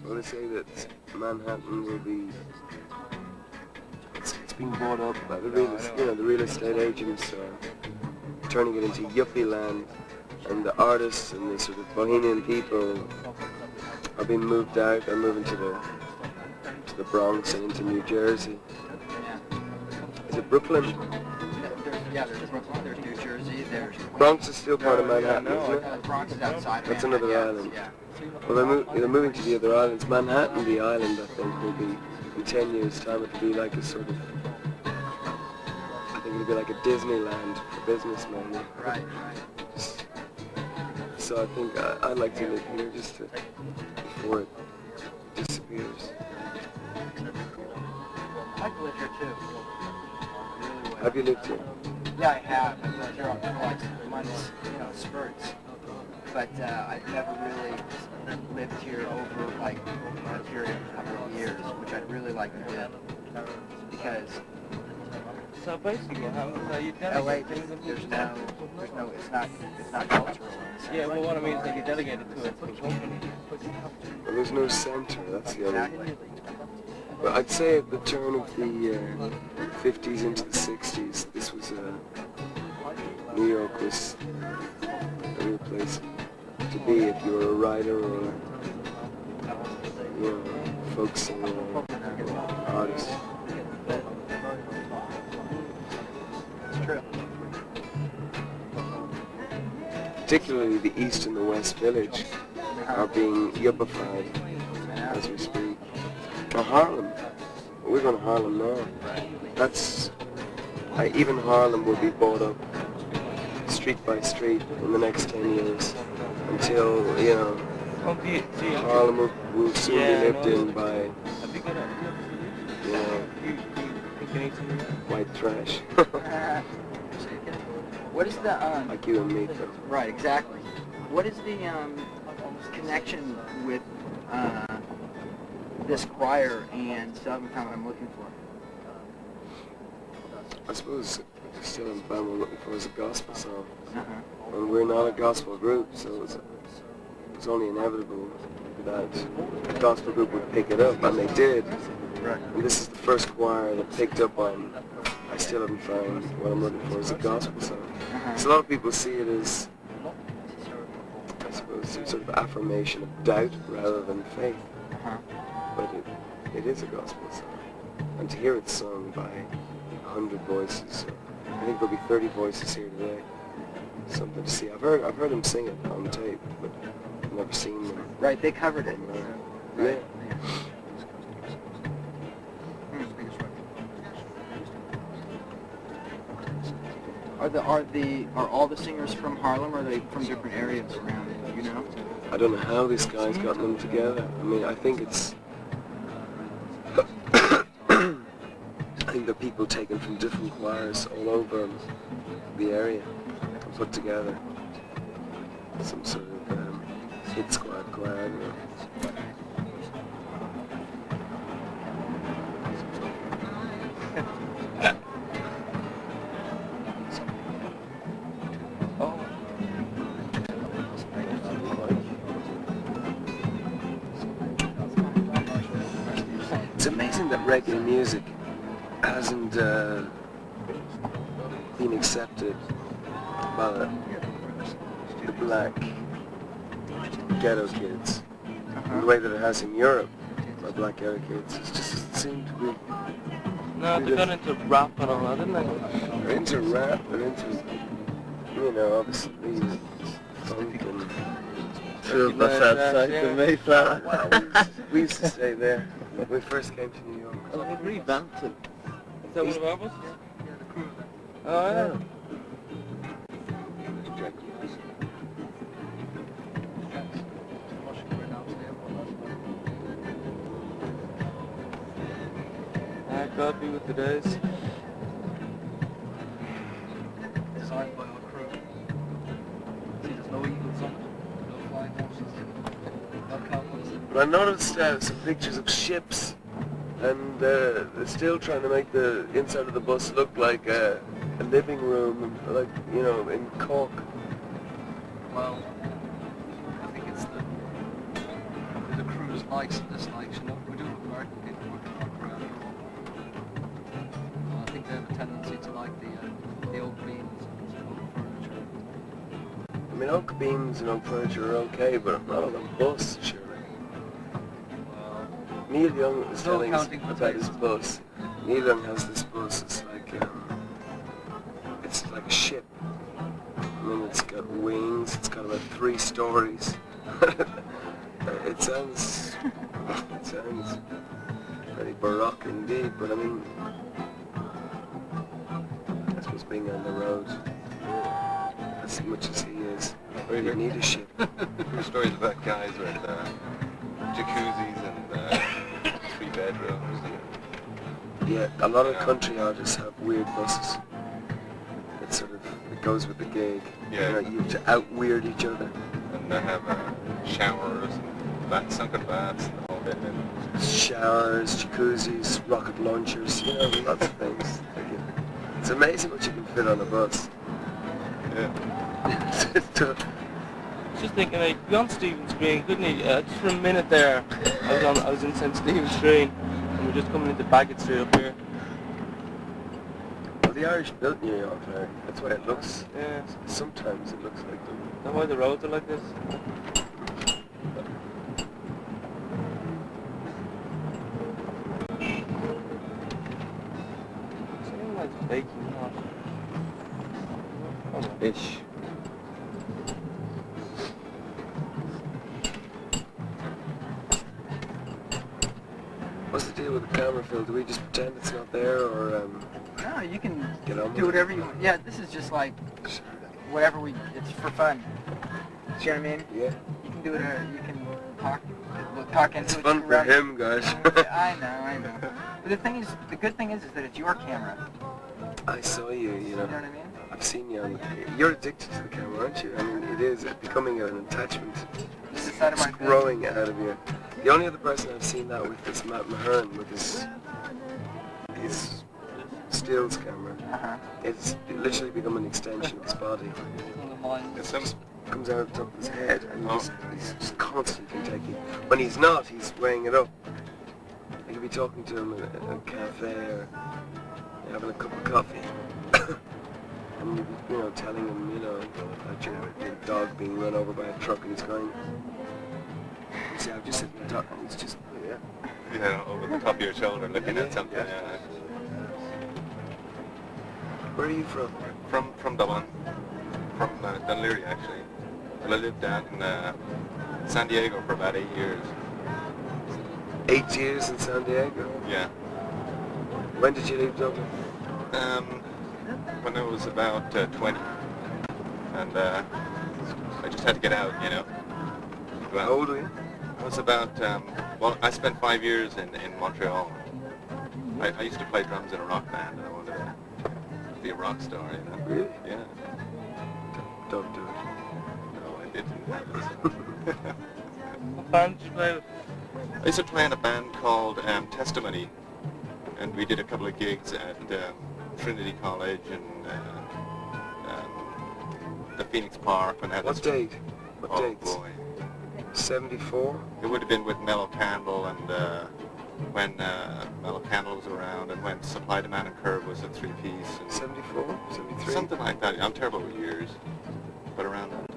Well, they say that Manhattan will be. It's being bought up by the real estate agents are turning it into yuppie land, and the artists and the sort of bohemian people are being moved out. They're moving to the Bronx and into New Jersey. Is it Brooklyn? There's Brooklyn, there's New Jersey, there's Queens. Bronx is still part of Manhattan, isn't it? Bronx is outside of That's Manhattan, another island. Yeah. Well, they're moving to the other islands. Manhattan, the island, I think, will be, in 10 years' time, it'll be like a sort of, I think it'll be like a Disneyland for businessmen. Yeah. Right. So I think I'd like to live here just before it disappears. I've lived here too. Really well. Have you lived here? Yeah, I have. I've lived here on like months, spurts. But I've never really lived here over like a period of a couple of years, which I'd really like to do. Because so basically, how you LA, there's no, it's not cultural. Yeah, well, what I mean is that you delegated to it. Well, there's no center. That's the other thing. But I'd say at the turn of the 50s into the 60s, this was New York was a real place to be if you were a writer or folk singer or artist. It's true. Particularly the East and the West Village are being yuppified as we speak. Harlem. We're going to Harlem now. That's even Harlem will be bought up street by street in the next 10 years until Harlem will soon be lived in by white trash. What is the like you and me, though. Right, exactly. What is the connection with this choir and Southern Town I'm looking for? I suppose still in band we're looking for is a gospel song. And we're not a gospel group, so it's only inevitable that a gospel group would pick it up, and they did. Right. And this is the first choir that picked up on. I still haven't found what I'm looking for is a gospel song. So a lot of people see it as, I suppose, some sort of affirmation of doubt rather than faith. But it is a gospel song. And to hear it sung by 100 voices, I think there'll be 30 voices here today. Something to see. I've heard them sing it on tape, but I've never seen them. Right, they covered it. Yeah. Are all the singers from Harlem, or are they from different areas around it, you know? I don't know how this guy's gotten them together. I mean, I think it's I think they're people taken from different choirs all over the area and put together. Some sort of hit squad choir. It's amazing that reggae music hasn't been accepted by the black ghetto kids in the way that it has in Europe by black ghetto kids. It just doesn't seem to be. No, they got into rap and all that, didn't they? They're into rap, they're into, obviously, funk and... Sure, that's outside the Mayflower. Well, we used to stay there when we first came to New York. Oh, they revamped it. Is that one of our buses? Oh, yeah. God be with the days. Designed by our crew. See, there's no eagles on it, no flying horses, no cowboys. But I noticed some pictures of ships, and they're still trying to make the inside of the bus look like a living room, like, in Cork. Well, I think it's the cruise likes and dislikes, you know. We're doing with American people working on around I think they have a tendency to like the oak beams and oak furniture. I mean, oak beams and oak furniture are okay, but not on the bus, surely. Neil Young was telling us about his bus. Neil Young has this bus. It's like a ship. I mean, it's got wings. It's got about 3 stories. It sounds very baroque indeed. But I mean, I suppose being on the road as much as he is, you need a ship. There's stories about guys with jacuzzis and 3 bedrooms. Yeah, a lot of country artists have weird buses. It goes with the gig. Yeah. You have to out-weird each other. And they have showers, and sunken baths, and the whole bit. Showers, jacuzzis, rocket launchers, lots of things. It's amazing what you can fit on a bus. Yeah. Just thinking, like, on Stephen's Green, couldn't he? Just for a minute there, I was in St. Stephen's Green, and we're just coming into Bagot Street up here. Well, the Irish built New York, Larry. That's why it looks. Yeah. Sometimes it looks like them. Is that why the roads are like this? Something like baking hot. Ish. What's the deal with the camera, Phil? Do we just pretend it's not there, or No, you can get on with do whatever you want. Yeah, this is just like whatever it's for fun. See what I mean? Yeah. You can do it, you can talk into It's it. fun for him, guys. I know. But the good thing is that it's your camera. I saw you, You know what I mean? I've seen you on you're addicted to the camera, aren't you? I mean, it is becoming an attachment. It's the side of my It's bed. growing out of you. The only other person I've seen that with is Matt Mahern with his stills camera. It's literally become an extension of his body. It's some Comes out of the top of his head, and he's just constantly taking. When he's not, he's weighing it up. I could be talking to him at a cafe or having a cup of coffee, and you'd be, telling him, about your dog being run over by a truck, and he's going. You see, I've just said the dog, and he's just over the top of your shoulder looking at something. Yeah. Yeah. Where are you from? From Dublin, from Dunleary actually. And I lived down in San Diego for about 8 years. 8 years in San Diego. Yeah. When did you leave Dublin? When I was about 20, and I just had to get out, How old were you? I was about, I spent 5 years in Montreal. I used to play drums in a rock band, and I wanted to be a rock star, Really? Yeah. Don't do it. No, I didn't have it. What band did you play with? I used to play in a band called Testimony, and we did a couple of gigs at Trinity College and the Phoenix Park. When What date? What dates? Boy. 74? It would have been with Mellow Candle, and when Mellow Candle was around, and when Supply, Demand and Curve was a 3-piece. 74? 73? Something like that. I'm terrible with years, but around that